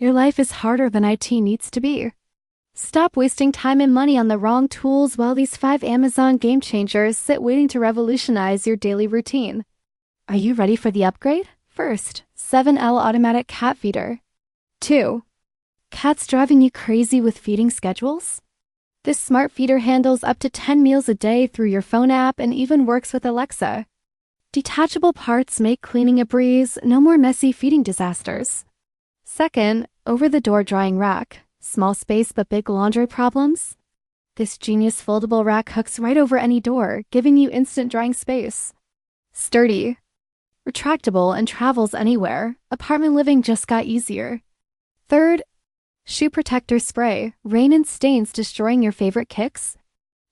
Your life is harder than IT needs to be. Stop wasting time and money on the wrong tools while these 5 Amazon game changers sit waiting to revolutionize your daily routine. Are you ready for the upgrade? First, 7L Automatic Cat Feeder. 2. Cats driving you crazy with feeding schedules? This smart feeder handles up to 10 meals a day through your phone app and even works with Alexa. Detachable parts make cleaning a breeze, no more messy feeding disasters. Second, over-the-door drying rack. Small space but big laundry problems? This genius foldable rack hooks right over any door, giving you instant drying space. Sturdy, retractable, and travels anywhere. Apartment living just got easier. Third, shoe protector spray. Rain and stains destroying your favorite kicks?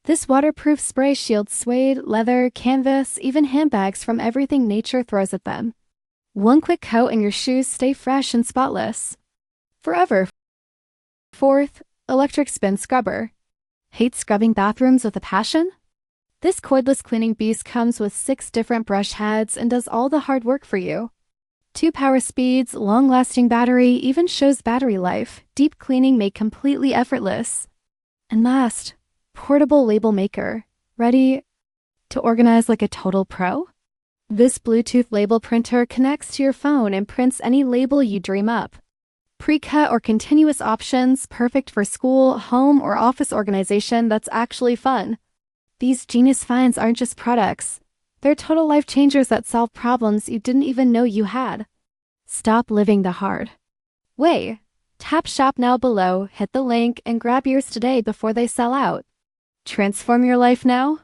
This waterproof spray shields suede, leather, canvas, even handbags from everything nature throws at them. One quick coat and your shoes stay fresh and spotless. Forever. Fourth, electric spin scrubber. Hate scrubbing bathrooms with a passion? This cordless cleaning beast comes with 6 different brush heads and does all the hard work for you. 2 power speeds, long-lasting battery, even shows battery life. Deep cleaning made completely effortless. And last, portable label maker. Ready to organize like a total pro? This Bluetooth label printer connects to your phone and prints any label you dream up. Pre-cut or continuous options, perfect for school, home, or office organization that's actually fun. These genius finds aren't just products. They're total life changers that solve problems you didn't even know you had. Stop living the hard way. Tap shop now below, hit the link, and grab yours today before they sell out. Transform your life now.